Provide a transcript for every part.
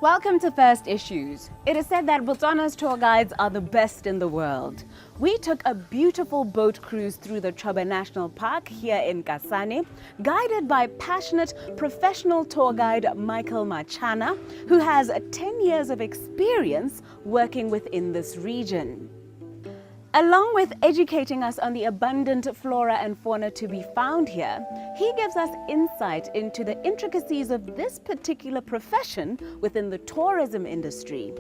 Welcome to First Issues. It is said that Botswana's tour guides are the best in the world. We took a beautiful boat cruise through the Chobe National Park here in Kasane, guided by passionate professional tour guide Michael Machana, who has 10 years of experience working within this region. Along with educating us on the abundant flora and fauna to be found here, he gives us insight into the intricacies of this particular profession within the tourism industry.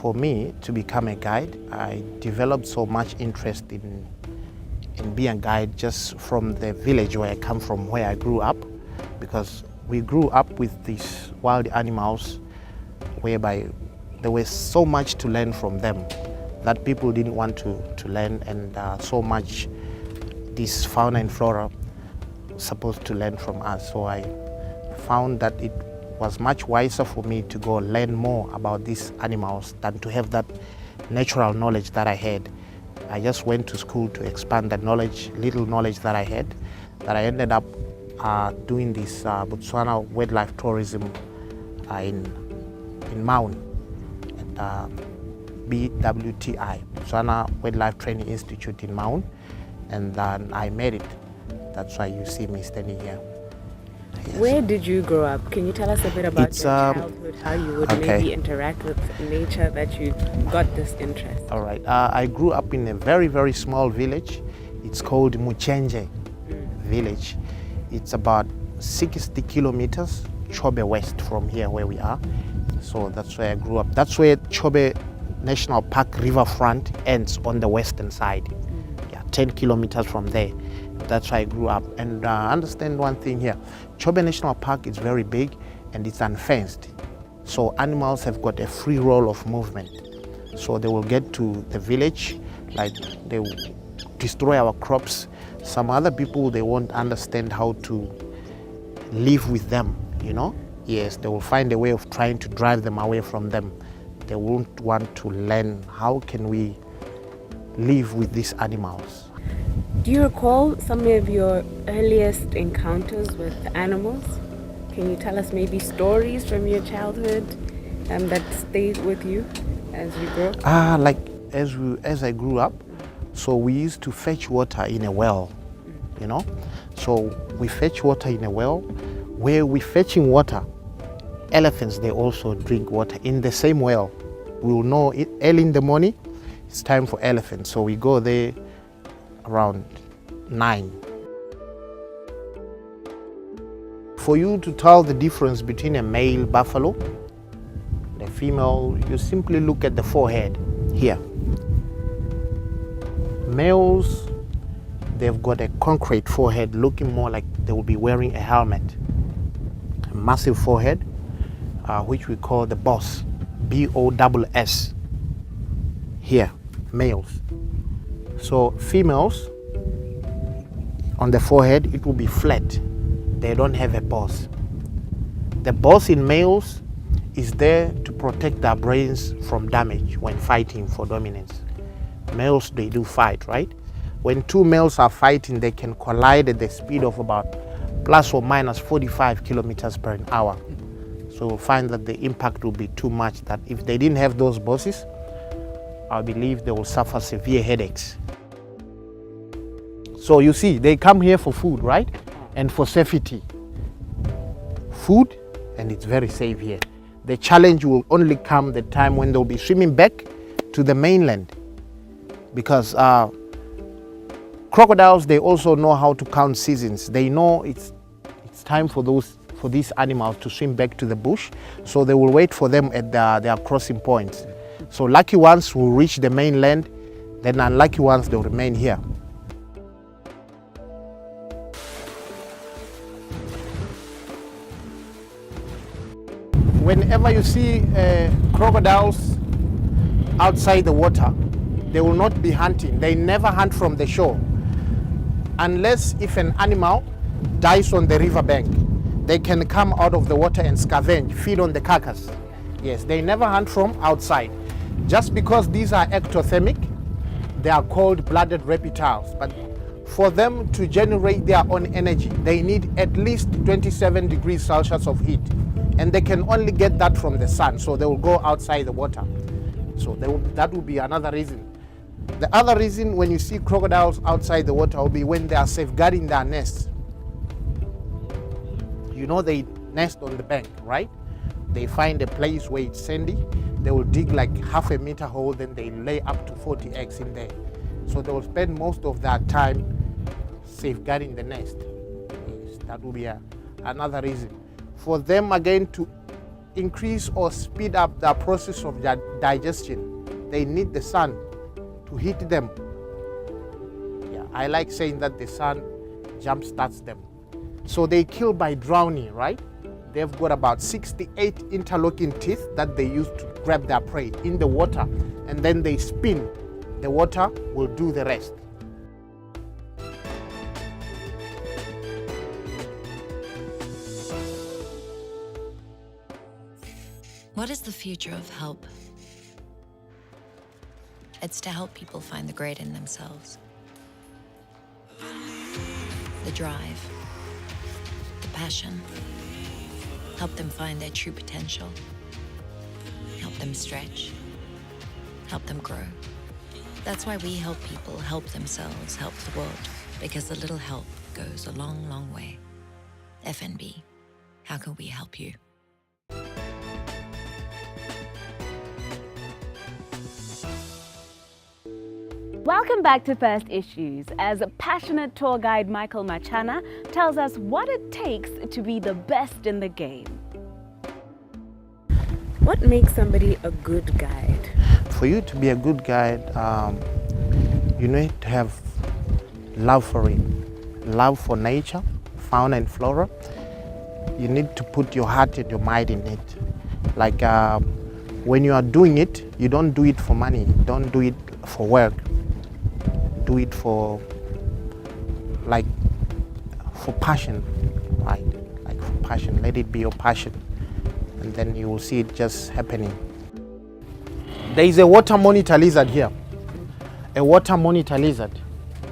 For me to become a guide, I developed so much interest in being a guide just from the village where I come from, where I grew up, because we grew up with these wild animals whereby there was so much to learn from them that people didn't want to learn, and so much this fauna and flora supposed to learn from us. So I found that it was much wiser for me to go learn more about these animals than to have that natural knowledge that I had. I just went to school to expand that knowledge, little knowledge that I had, that I ended up doing this Botswana wildlife tourism in Maun. BWTI, Botswana Wildlife Training Institute in Maun, and then I made it. That's why you see me standing here. Yes. Where did you grow up? Can you tell us a bit about your childhood, how you would maybe interact with nature that you got this interest? All right, I grew up in a very, very small village. It's called Muchenje village. It's about 60 kilometers Chobe west from here where we are. So that's where I grew up. That's where Chobe National Park riverfront ends on the western side. Yeah, 10 kilometers from there. That's where I grew up. And understand one thing here, Chobe National Park is very big and it's unfenced. So animals have got a free roll of movement. So they will get to the village, like they will destroy our crops. Some other people, they won't understand how to live with them, you know? Yes, they will find a way of trying to drive them away from them. They won't want to learn how can we live with these animals. Do you recall some of your earliest encounters with animals? Can you tell us maybe stories from your childhood that stayed with you as you grew up? Like as I grew up, so we used to fetch water in a well, you know? So we fetch water in a well. Where we're fetching water, elephants, they also drink water in the same well. We will know it early in the morning, it's time for elephants. So we go there around 9. For you to tell the difference between a male buffalo and a female, you simply look at the forehead here. Males, they've got a concrete forehead looking more like they will be wearing a helmet. A massive forehead, which we call the boss, B-O-S-S, here, males. So females, on the forehead, it will be flat. They don't have a boss. The boss in males is there to protect their brains from damage when fighting for dominance. Males, they do fight, right? When two males are fighting, they can collide at the speed of about plus or minus 45 kilometers per hour. So we'll find that the impact will be too much, that if they didn't have those bosses, I believe they will suffer severe headaches. So you see, they come here for food, right? And for safety. Food, and it's very safe here. The challenge will only come the time when they'll be swimming back to the mainland. Because crocodiles, they also know how to count seasons. They know it's time for these animals to swim back to the bush, so they will wait for them at their crossing points. So lucky ones will reach the mainland, then unlucky ones, they'll remain here. Whenever you see crocodiles outside the water, they will not be hunting. They never hunt from the shore. Unless if an animal dies on the riverbank, they can come out of the water and scavenge, feed on the carcass. Yes, they never hunt from outside. Just because these are ectothermic, they are called blooded reptiles. But for them to generate their own energy, they need at least 27 degrees Celsius of heat. And they can only get that from the sun, so they will go outside the water. So that will be another reason. The other reason when you see crocodiles outside the water will be when they are safeguarding their nests. You know, they nest on the bank, right? They find a place where it's sandy. They will dig like half a meter hole, then they lay up to 40 eggs in there. So they will spend most of their time safeguarding the nest. Yes, that will be another reason. For them again to increase or speed up the process of their digestion, they need the sun to heat them. Yeah, I like saying that the sun jumpstarts them. So they kill by drowning, right? They've got about 68 interlocking teeth that they use to grab their prey in the water, and then they spin. The water will do the rest. What is the future of help? It's to help people find the great in themselves. The drive, the passion. Help them find their true potential. Help them stretch. Help them grow. That's why we help people help themselves, help the world, because a little help goes a long, long way. FNB, how can we help you? Welcome back to First Issues, as passionate tour guide Michael Machana tells us what it takes to be the best in the game. What makes somebody a good guide? For you to be a good guide, you need to have love for it, love for nature, fauna and flora. You need to put your heart and your mind in it. Like when you are doing it, you don't do it for money, don't do it for work. Do it for passion, right? Like for passion, let it be your passion, and then you will see it just happening. There is a water monitor lizard here. A water monitor lizard.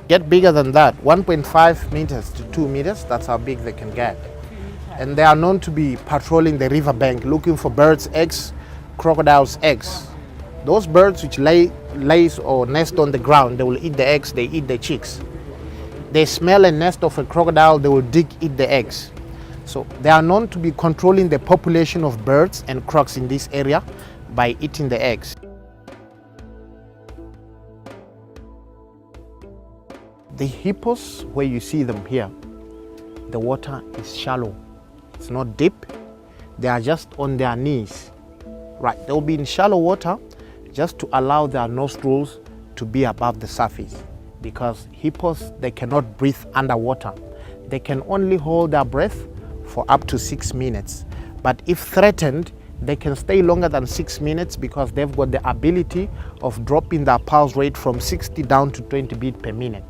Get bigger than that, 1.5 meters to 2 meters, that's how big they can get. And they are known to be patrolling the riverbank looking for birds' eggs, crocodiles' eggs. Those birds which lays or nest on the ground, they will eat the eggs, they eat the chicks. They smell a nest of a crocodile, they will eat the eggs. So they are known to be controlling the population of birds and crocs in this area by eating the eggs. The hippos, where you see them here, the water is shallow. It's not deep. They are just on their knees. Right, they'll be in shallow water just to allow their nostrils to be above the surface, because hippos, they cannot breathe underwater. They can only hold their breath for up to 6 minutes. But if threatened, they can stay longer than 6 minutes because they've got the ability of dropping their pulse rate from 60 down to 20 beats per minute.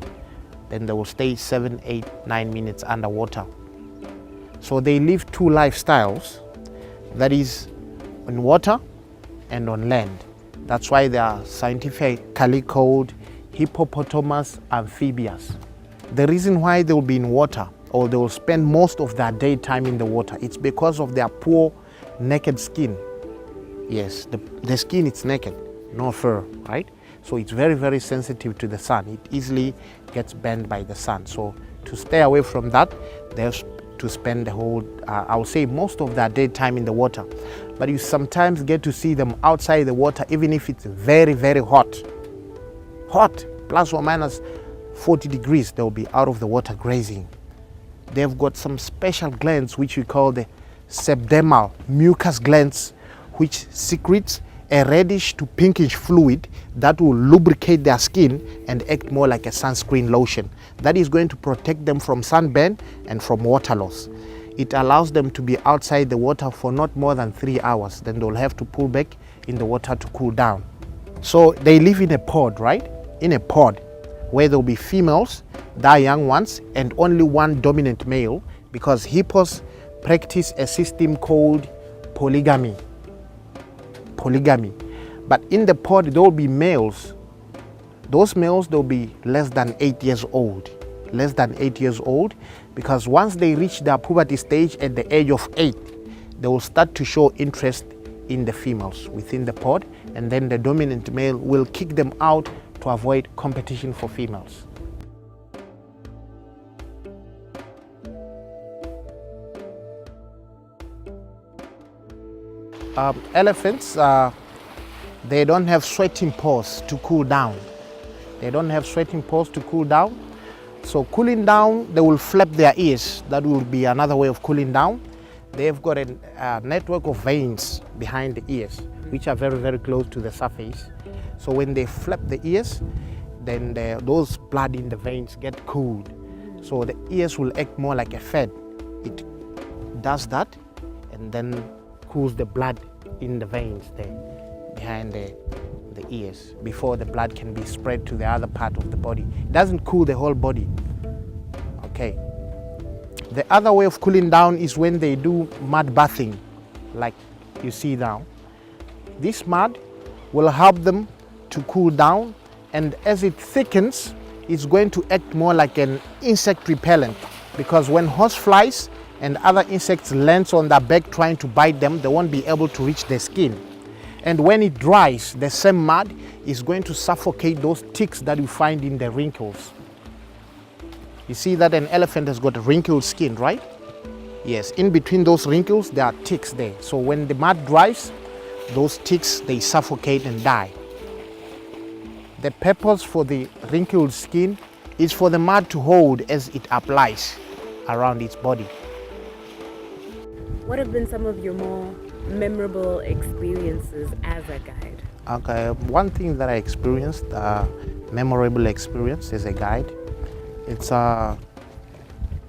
Then they will stay 7, 8, 9 minutes underwater. So they live two lifestyles, that is on water and on land. That's why they are scientifically called hippopotamus amphibians. The reason why they will be in water, or they will spend most of their daytime in the water, it's because of their poor naked skin. Yes, the skin is naked, no fur, right? So it's very, very sensitive to the sun. It easily gets burned by the sun. So to stay away from that, they have to spend the whole, I would say most of their daytime in the water. But you sometimes get to see them outside the water, even if it's very, very hot. Hot, plus or minus 40 degrees, they'll be out of the water grazing. They've got some special glands which we call the subdermal mucus glands, which secretes a reddish to pinkish fluid that will lubricate their skin and act more like a sunscreen lotion. That is going to protect them from sunburn and from water loss. It allows them to be outside the water for not more than 3 hours. Then they'll have to pull back in the water to cool down. So they live in a pod, right? In a pod where there'll be females, their young ones, and only one dominant male, because hippos practice a system called polygamy. But in the pod there will be males. Those males, they'll be less than 8 years old. Less than 8 years old, because once they reach their puberty stage at the age of 8, they will start to show interest in the females within the pod, and then the dominant male will kick them out to avoid competition for females. Elephants, they don't have sweating pores to cool down. They don't have sweating pores to cool down. So cooling down, they will flap their ears. That will be another way of cooling down. They've got a network of veins behind the ears, which are very, very close to the surface. So when they flap the ears, then those blood in the veins get cooled. So the ears will act more like a fan. It does that and then cools the blood in the veins there behind the ears before the blood can be spread to the other part of the body. It doesn't cool the whole body. Okay. The other way of cooling down is when they do mud bathing, like you see now. This mud will help them to cool down, and as it thickens, it's going to act more like an insect repellent, because when horseflies and other insects land on their back trying to bite them, they won't be able to reach their skin. And when it dries, the same mud is going to suffocate those ticks that you find in the wrinkles. You see that an elephant has got a wrinkled skin, right? Yes, in between those wrinkles, there are ticks there. So when the mud dries, those ticks, they suffocate and die. The purpose for the wrinkled skin is for the mud to hold as it applies around its body. What have been some of your more memorable experiences as a guide? Okay, one thing that I experienced, memorable experience as a guide, it's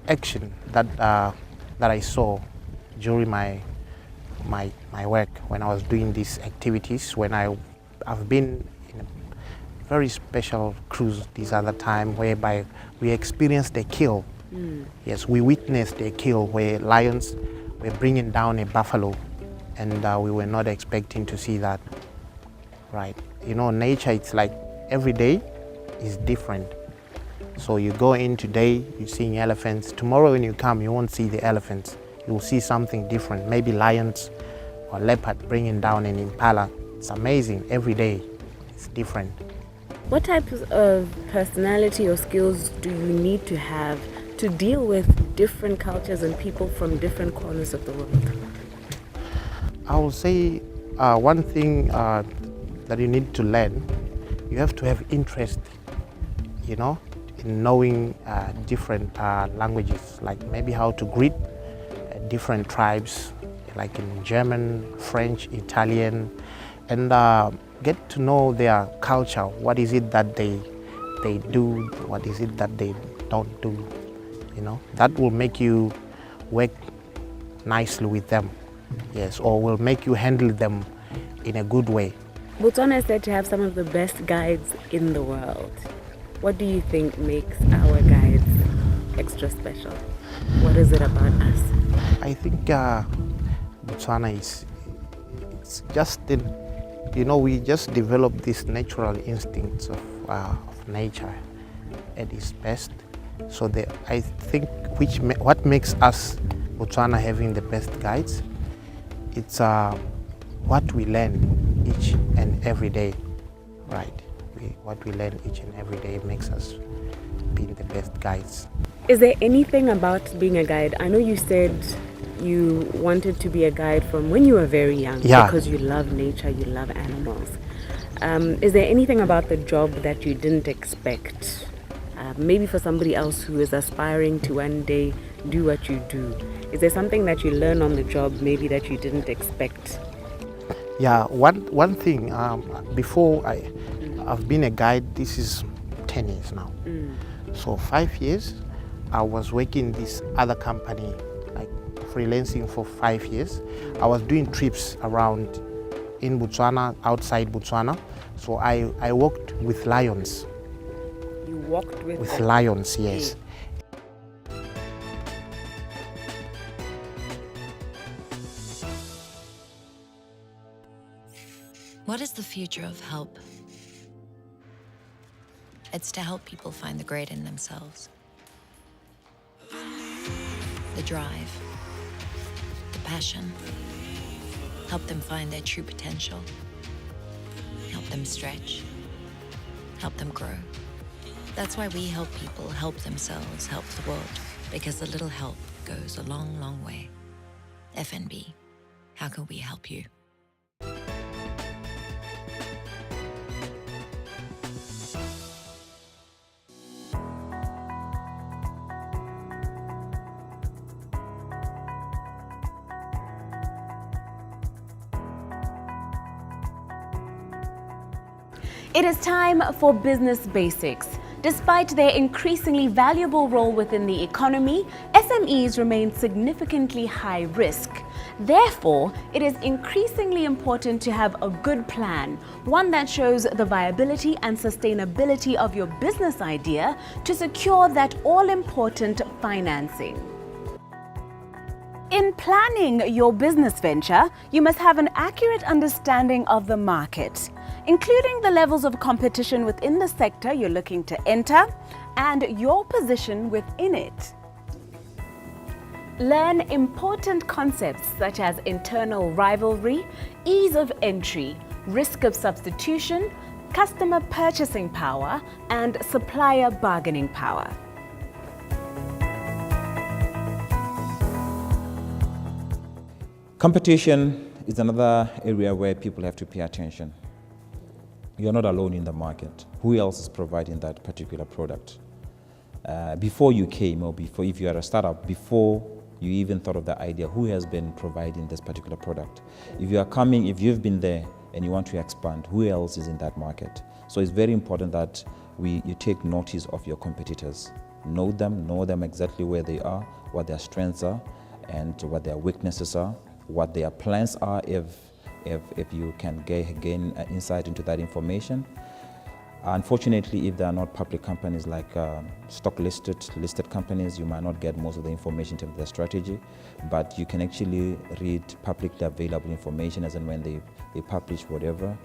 action that I saw during my work when I was doing these activities. When I've been in a very special cruise this other time, whereby we experienced a kill. Yes, we witnessed a kill where lions were bringing down a buffalo, and we were not expecting to see that. Right, you know, nature, it's like every day is different. So you go in today, you're seeing elephants. Tomorrow when you come, you won't see the elephants. You'll see something different, maybe lions or leopard bringing down an impala. It's amazing, every day it's different. What types of personality or skills do you need to have to deal with different cultures and people from different corners of the world? I will say one thing that you need to learn, you have to have interest, you know, in knowing different languages, like maybe how to greet different tribes, like in German, French, Italian, and get to know their culture. What is it that they do? What is it that they don't do? You know, that will make you work nicely with them. Yes, or will make you handle them in a good way. Botswana is said to have some of the best guides in the world. What do you think makes our guides extra special? What is it about us? I think Botswana it's just, you know, we just develop these natural instincts of nature at its best. So I think what makes us Botswana having the best guides, it's what we learn each and every day, right? What we learn each and every day makes us being the best guides. Is there anything about being a guide? I know you said you wanted to be a guide from when you were very young, yeah, because you love nature, you love animals. Is there anything about the job that you didn't expect? Maybe for somebody else who is aspiring to one day do what you do. Is there something that you learn on the job maybe that you didn't expect? Yeah, one thing, before I've been a guide, this is 10 years now. So 5 years, I was working in this other company, like freelancing for 5 years. I was doing trips around in Botswana, outside Botswana. So I worked with lions. You walked with lions, yes. What is the future of help? It's to help people find the great in themselves. The drive, the passion. Help them find their true potential. Help them stretch. Help them grow. That's why we help people help themselves, help the world, because a little help goes a long, long way. FNB, how can we help you? It is time for Business Basics. Despite their increasingly valuable role within the economy, SMEs remain significantly high risk. Therefore, it is increasingly important to have a good plan, one that shows the viability and sustainability of your business idea to secure that all-important financing. In planning your business venture, you must have an accurate understanding of the market, including the levels of competition within the sector you're looking to enter and your position within it. Learn important concepts such as internal rivalry, ease of entry, risk of substitution, customer purchasing power, and supplier bargaining power. Competition is another area where people have to pay attention. You're not alone in the market. Who else is providing that particular product? Before you came, or before, if you are a startup, before you even thought of the idea, who has been providing this particular product? If you are coming, if you've been there and you want to expand, who else is in that market? So it's very important that you take notice of your competitors. Know them exactly where they are, what their strengths are, and what their weaknesses are, what their plans are if you can gain insight into that information. Unfortunately, if they are not public companies like stock listed companies, you might not get most of the information in terms of their strategy, but you can actually read publicly available information as and when they publish whatever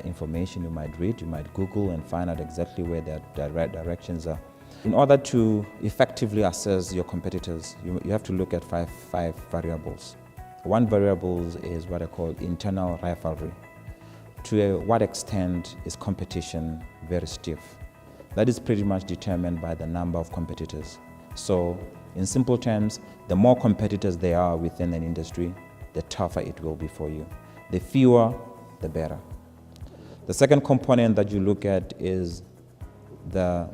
information you might read. You might Google and find out exactly where their directions are. In order to effectively assess your competitors, you have to look at five variables. One variable is what I call internal rivalry. To what extent is competition very stiff? That is pretty much determined by the number of competitors. So in simple terms, the more competitors there are within an industry, the tougher it will be for you. The fewer, the better. The second component that you look at is the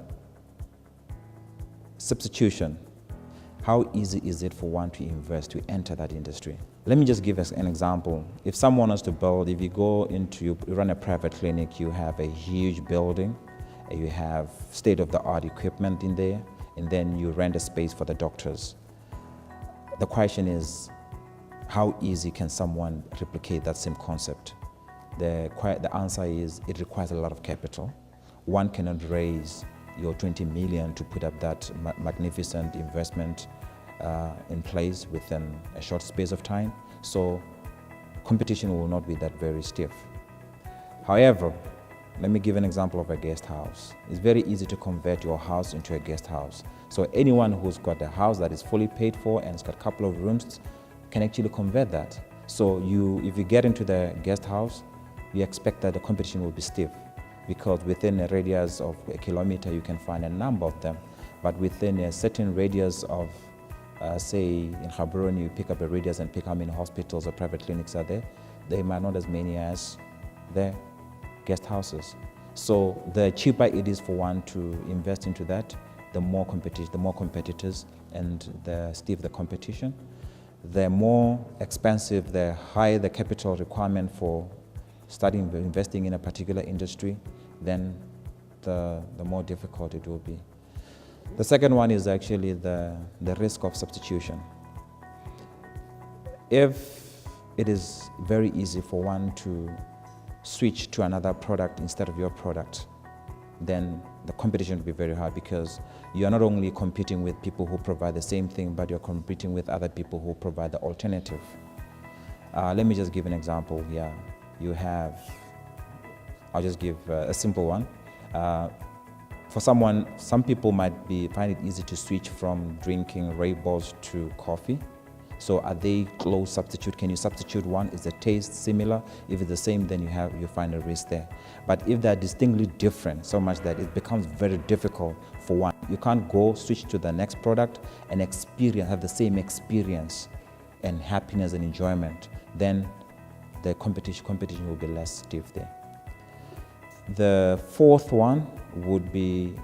substitution. How easy is it for one to invest, to enter that industry? Let me just give us an example. If someone wants to build, if you go into, you run a private clinic, you have a huge building, you have state-of-the-art equipment in there, and then you rent a space for the doctors. The question is, how easy can someone replicate that same concept? The answer is, it requires a lot of capital. One cannot raise your 20 million to put up that magnificent investment in place within a short space of time. So competition will not be that very stiff. However, let me give an example of a guest house. It's very easy to convert your house into a guest house. So anyone who's got a house that is fully paid for and it's got a couple of rooms can actually convert that. So if you get into the guest house, you expect that the competition will be stiff, because within a radius of a kilometer you can find a number of them, but within a certain radius of say in Gaborone, you pick up a radius and pick how many hospitals or private clinics are there, they might not as many as the guest houses. So the cheaper it is for one to invest into that, the more competitors, and the stiff the competition, the more expensive, the higher the capital requirement for starting investing in a particular industry, then the more difficult it will be. The second one is actually the risk of substitution. If it is very easy for one to switch to another product instead of your product, then the competition will be very hard, because you are not only competing with people who provide the same thing, but you're competing with other people who provide the alternative. Let me just give an example here. I'll just give a simple one. For some people might find it easy to switch from drinking Ray Balls to coffee. So are they close substitute? Can you substitute one? Is the taste similar? If it's the same, then you find a risk there. But if they're distinctly different, so much that it becomes very difficult for one, you can't go switch to the next product and have the same experience and happiness and enjoyment, then the competition will be less stiff there. The fourth one would be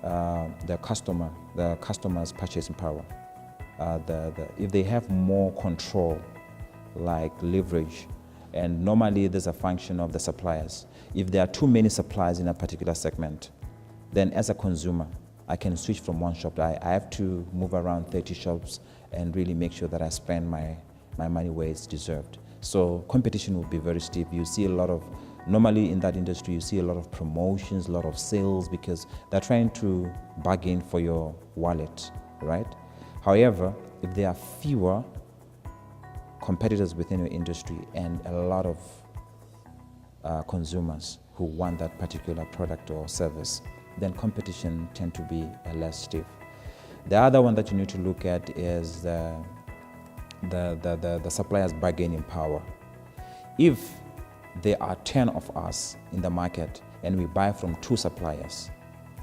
the customer's purchasing power. If they have more control, like leverage, and normally there's a function of the suppliers. If there are too many suppliers in a particular segment, then as a consumer, I can switch from one shop. I have to move around 30 shops and really make sure that I spend my money where it's deserved. So competition will be very steep. You see a lot of, normally in that industry, you see a lot of promotions, a lot of sales, because they're trying to bargain for your wallet, right? However, if there are fewer competitors within your industry and a lot of consumers who want that particular product or service, then competition tend to be less stiff. The other one that you need to look at is the supplier's bargaining power. If there are 10 of us in the market and we buy from 2 suppliers,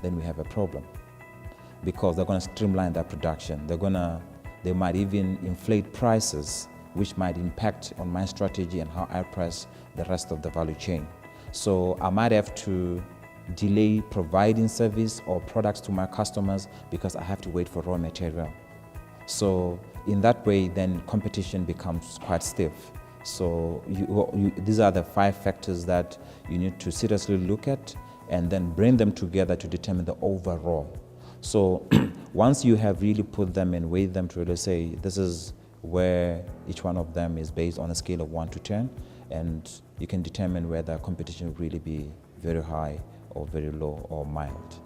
then we have a problem, because they're going to streamline their production. They might even inflate prices, which might impact on my strategy and how I price the rest of the value chain. So I might have to delay providing service or products to my customers because I have to wait for raw material. So in that way, then competition becomes quite stiff. So these are the 5 factors that you need to seriously look at and then bring them together to determine the overall. So once you have really put them and weighed them to really say, this is where each one of them is based on a scale of 1 to 10, and you can determine whether competition will really be very high or very low or mild.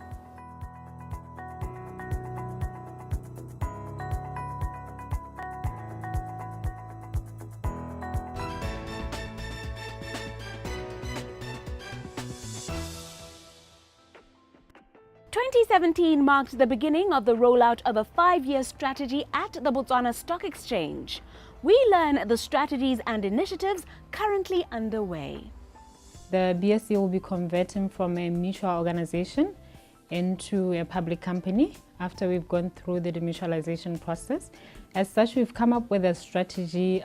Twenty 2017 marked the beginning of the rollout of a 5-year strategy at the Botswana Stock Exchange. We learn the strategies and initiatives currently underway. The BSC will be converting from a mutual organization into a public company after we've gone through the demutualization process. As such, we've come up with a strategy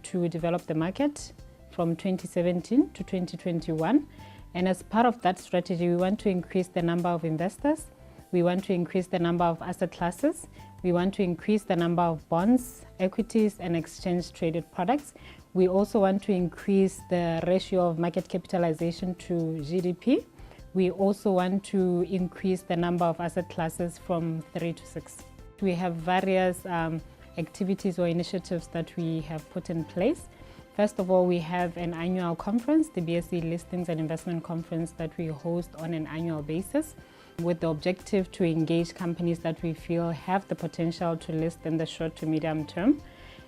to develop the market from 2017 to 2021. And as part of that strategy, we want to increase the number of investors. We want to increase the number of asset classes. We want to increase the number of bonds, equities, and exchange-traded products. We also want to increase the ratio of market capitalization to GDP. We also want to increase the number of asset classes from 3 to 6. We have various activities or initiatives that we have put in place. First of all, we have an annual conference, the BSC Listings and Investment Conference, that we host on an annual basis with the objective to engage companies that we feel have the potential to list in the short to medium term.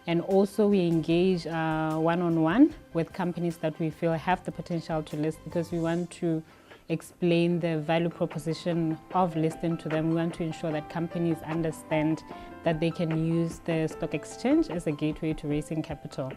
And also we engage one-on-one with companies that we feel have the potential to list, because we want to explain the value proposition of listing to them. We want to ensure that companies understand that they can use the stock exchange as a gateway to raising capital.